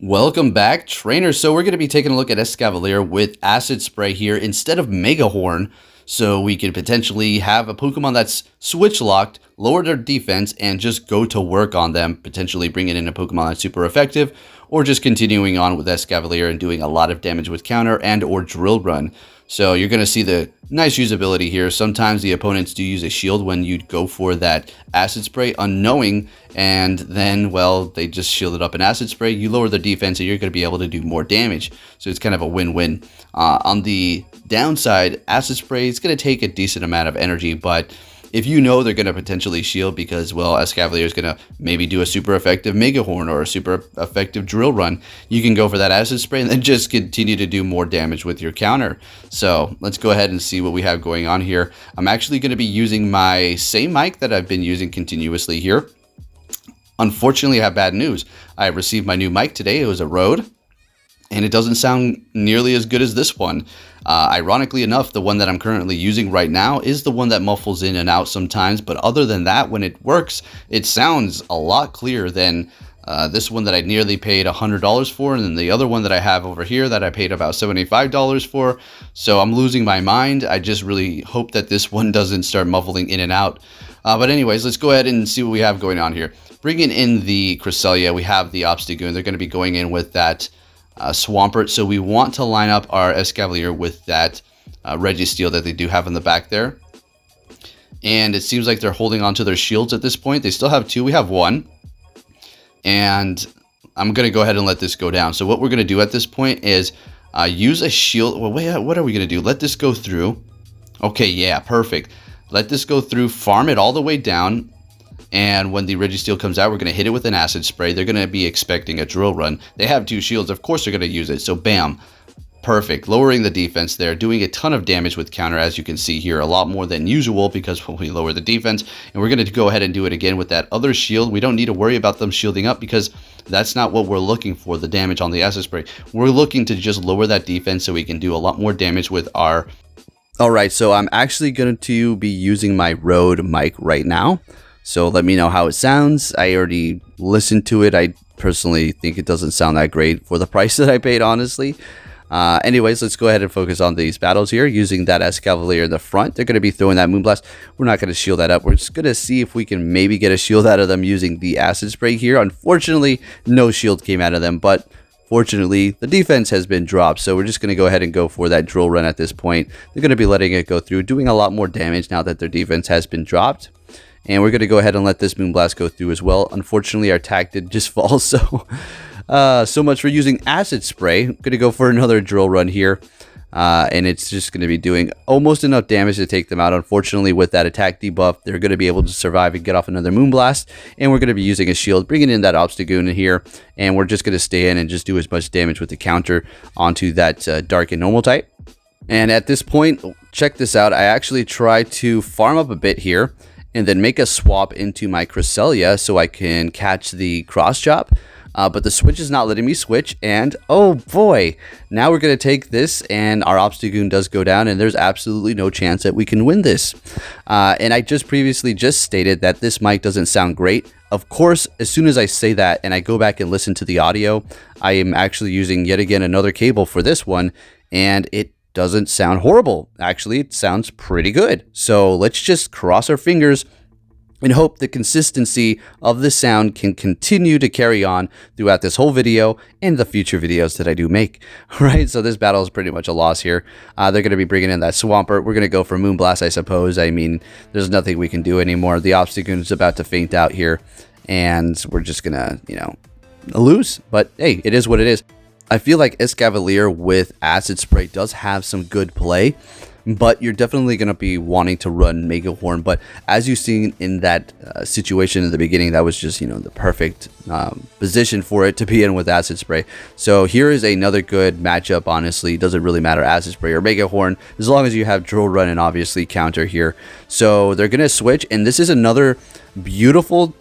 Welcome back, trainers. So we're going to be taking a look at Escavalier with Acid Spray here instead of Mega Horn. So we could potentially have a Pokemon that's switch locked, lower their defense, and just go to work on them, potentially bringing in a Pokemon that's super effective, or just continuing on with Escavalier and doing a lot of damage with counter and or drill run. So you're going to see the nice usability here. Sometimes the opponents do use a shield when you go for that Acid Spray unknowing, and then, well, they just shield it up in Acid Spray. You lower the defense and you're going to be able to do more damage. So it's kind of a win-win. On the downside, Acid Spray is going to take a decent amount of energy, but if you know they're going to potentially shield because, well, Escavalier is going to maybe do a super effective Mega Horn or a super effective Drill Run, you can go for that Acid Spray and then just continue to do more damage with your counter. So let's go ahead and see what we have going on here. I'm actually going to be using my same mic that I've been using continuously here. Unfortunately, I have bad news. I received my new mic today. It was a Rode, and it doesn't sound nearly as good as this one. Ironically enough, the one that I'm currently using right now is the one that muffles in and out sometimes, but other than that, when it works, it sounds a lot clearer than this one that I nearly paid $100 for, and then the other one that I have over here that I paid about $75 for. So I'm losing my mind. I just really hope that this one doesn't start muffling in and out. But anyways, let's go ahead and see what we have going on here. Bringing in the Cresselia, we have the Obstagoon. They're going to be going in with that Swampert, so we want to line up our Escavalier with that Registeel that they do have in the back there. And it seems like they're holding on to their shields at this point. They still have two. We have one. And I'm going to go ahead and let this go down. So what we're going to do at this point is use a shield. Well, wait, what are we going to do? Let this go through. Okay, yeah, perfect. Let this go through, farm it all the way down. And when the Registeel comes out, we're going to hit it with an Acid Spray. They're going to be expecting a Drill Run. They have two shields. Of course, they're going to use it. So, bam. Perfect. Lowering the defense there. Doing a ton of damage with counter, as you can see here. A lot more than usual because we lower the defense. And we're going to go ahead and do it again with that other shield. We don't need to worry about them shielding up because that's not what we're looking for, the damage on the Acid Spray. We're looking to just lower that defense so we can do a lot more damage with our... Alright, so I'm actually going to be using my Rode mic right now. So let me know how it sounds. I already listened to it. I personally think it doesn't sound that great for the price that I paid, honestly. Anyways, let's go ahead and focus on these battles here using that Escavalier in the front. They're going to be throwing that Moonblast. We're not going to shield that up. We're just going to see if we can maybe get a shield out of them using the Acid Spray here. Unfortunately, no shield came out of them, but fortunately, the defense has been dropped, so we're just going to go ahead and go for that Drill Run at this point. They're going to be letting it go through, doing a lot more damage now that their defense has been dropped. And we're going to go ahead and let this Moonblast go through as well. Unfortunately, our attack did just fall, so so much for using Acid Spray. I'm going to go for another Drill Run here. And it's just going to be doing almost enough damage to take them out. Unfortunately, with that attack debuff, they're going to be able to survive and get off another Moonblast. And we're going to be using a shield, bringing in that Obstagoon in here. And we're just going to stay in and just do as much damage with the counter onto that Dark and Normal type. And at this point, check this out. I actually tried to farm up a bit here and then make a swap into my Cresselia so I can catch the Cross Chop. But the Switch is not letting me switch, and oh boy, now we're going to take this, and our Obstagoon does go down, and there's absolutely no chance that we can win this. And I just previously stated that this mic doesn't sound great. Of course, as soon as I say that and I go back and listen to the audio, I am actually using yet again another cable for this one, and it doesn't sound horrible. Actually, it sounds pretty good. So let's just cross our fingers and hope the consistency of the sound can continue to carry on throughout this whole video and the future videos that I do make. Right, so this battle is pretty much a loss here. They're going to be bringing in that Swampert. We're going to go for Moonblast, I suppose. I mean, there's nothing we can do anymore. The Obstagoon is about to faint out here, and we're just going to, you know, lose. But hey, it is what it is. I feel like Escavalier with Acid Spray does have some good play, but you're definitely going to be wanting to run Mega Horn. But as you've seen in that situation in the beginning, that was just, you know, the perfect position for it to be in with Acid Spray. So here is another good matchup, honestly. It doesn't really matter, Acid Spray or Mega Horn, as long as you have Drill Run and obviously counter here. So they're going to switch, and this is another beautiful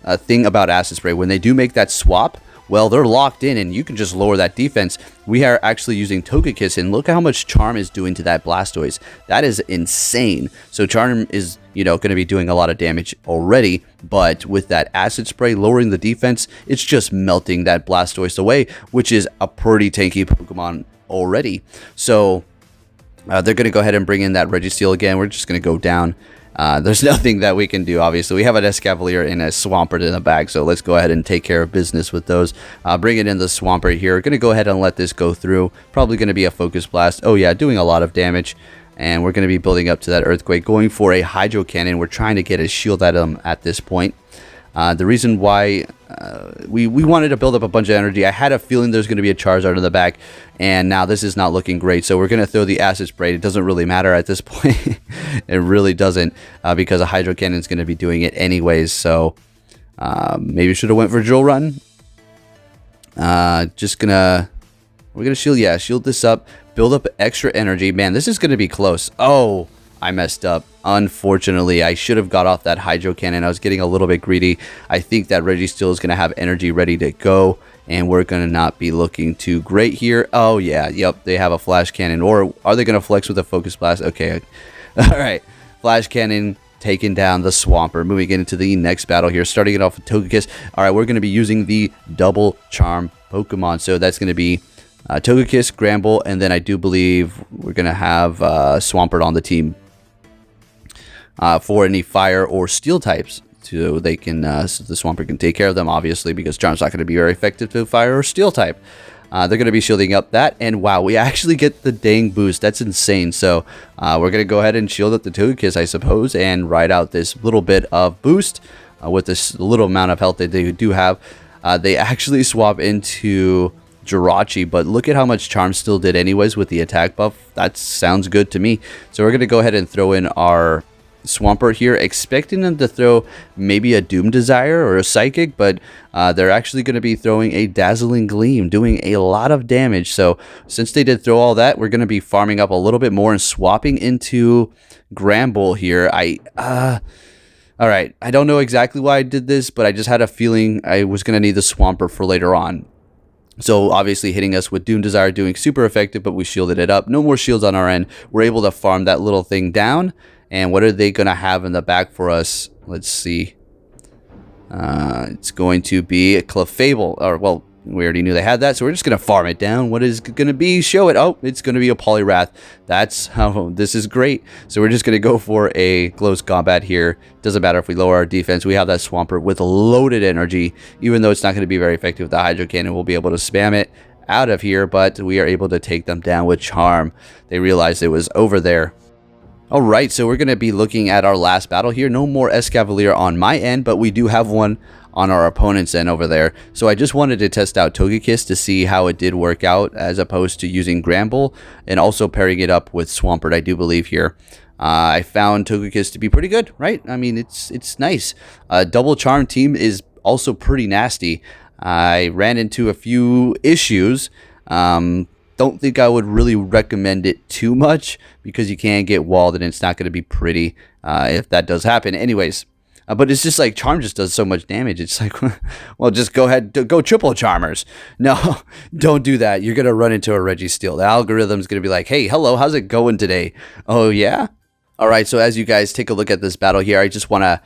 thing about Acid Spray. When they do make that swap, well, they're locked in and you can just lower that defense. We are actually using Togekiss, and look at how much Charm is doing to that Blastoise. That is insane. So Charm is, going to be doing a lot of damage already, but with that Acid Spray lowering the defense, it's just melting that Blastoise away, which is a pretty tanky Pokemon already. So they're going to go ahead and bring in that Registeel again. We're just going to go down. There's nothing that we can do, obviously. We have an Escavalier and a Swampert in the bag, so let's go ahead and take care of business with those. Bringing in the Swampert here. We're going to go ahead and let this go through. Probably going to be a Focus Blast. Oh yeah, doing a lot of damage. And we're going to be building up to that Earthquake. Going for a Hydro Cannon. We're trying to get a shield at him at this point. The reason why we wanted to build up a bunch of energy, I had a feeling there's going to be a Charizard in the back, and now this is not looking great. So we're going to throw the Acid Spray. It doesn't really matter at this point. It really doesn't, because a Hydro Cannon is going to be doing it anyways. So maybe should have went for Drill Run. We're gonna shield this up, build up extra energy. Man, this is gonna be close. Oh, I messed up. Unfortunately, I should have got off that Hydro Cannon. I was getting a little bit greedy. I think that Registeel is going to have energy ready to go, and we're going to not be looking too great here. Oh, yeah. Yep, they have a Flash Cannon. Or are they going to flex with a Focus Blast? Okay. All right. Flash Cannon taking down the Swampert. Moving into the next battle here. Starting it off with Togekiss. All right, we're going to be using the Double Charm Pokemon. So that's going to be Togekiss, Gramble, and then I do believe we're going to have Swampert on the team. For any fire or steel types, so they can so the Swampert can take care of them, obviously, because Charm's not going to be very effective to fire or steel type. They're going to be shielding up that, and wow, we actually get the dang boost. That's insane. So we're going to go ahead and shield up the Togekiss, I suppose, and ride out this little bit of boost with this little amount of health that they do have. They actually swap into Jirachi, but look at how much Charm still did anyways with the attack buff. That sounds good to me. So we're going to go ahead and throw in our Swampert here, expecting them to throw maybe a Doom Desire or a Psychic, but they're actually going to be throwing a Dazzling Gleam, doing a lot of damage. So since they did throw all that, we're going to be farming up a little bit more and swapping into Gramble here. All right, I don't know exactly why I did this, but I just had a feeling I was going to need the Swampert for later on. So obviously hitting us with Doom Desire doing super effective, but we shielded it up. No more shields on our end. We're able to farm that little thing down. And what are they going to have in the back for us? Let's see. It's going to be a Clefable. Or, well, we already knew they had that, so we're just going to farm it down. What is it going to be? Show it. Oh, it's going to be a Poliwrath. That's how this is great. So we're just going to go for a close combat here. Doesn't matter if we lower our defense. We have that Swampert with loaded energy. Even though it's not going to be very effective with the Hydro Cannon, we'll be able to spam it out of here, but we are able to take them down with Charm. They realized it was over there. Alright, so we're going to be looking at our last battle here. No more Escavalier on my end, but we do have one on our opponent's end over there. So I just wanted to test out Togekiss to see how it did work out as opposed to using Gramble and also pairing it up with Swampert, I do believe here. I found Togekiss to be pretty good, right? I mean, it's nice. Double Charm team is also pretty nasty. I ran into a few issues. Don't think I would really recommend it too much because you can get walled and it's not going to be pretty if that does happen. Anyways, but it's just like Charm just does so much damage. It's like, well, just go ahead, go triple Charmers. No, don't do that. You're going to run into a Registeel. The algorithm's going to be like, hey, hello, how's it going today? Oh, yeah? All right, so as you guys take a look at this battle here, I just want to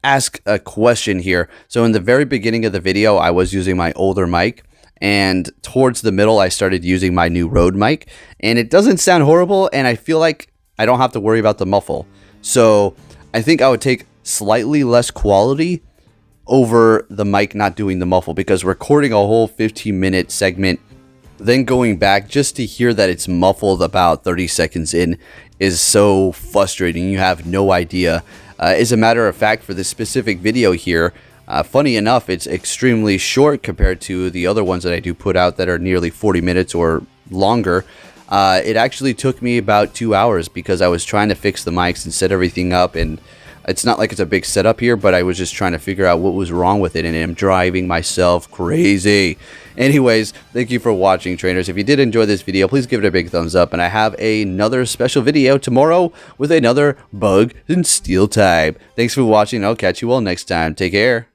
ask a question here. So in the very beginning of the video, I was using my older mic. And towards the middle, I started using my new Rode mic. And it doesn't sound horrible, and I feel like I don't have to worry about the muffle. So I think I would take slightly less quality over the mic not doing the muffle, because recording a whole 15-minute segment, then going back just to hear that it's muffled about 30 seconds in is so frustrating. You have no idea. As a matter of fact, for this specific video here, funny enough, it's extremely short compared to the other ones that I do put out that are nearly 40 minutes or longer. It actually took me about 2 hours because I was trying to fix the mics and set everything up, and it's not like it's a big setup here, but I was just trying to figure out what was wrong with it, and I'm driving myself crazy. Anyways, thank you for watching, trainers. If you did enjoy this video, please give it a big thumbs up, and I have another special video tomorrow with another bug and steel type. Thanks for watching. I'll catch you all next time. Take care.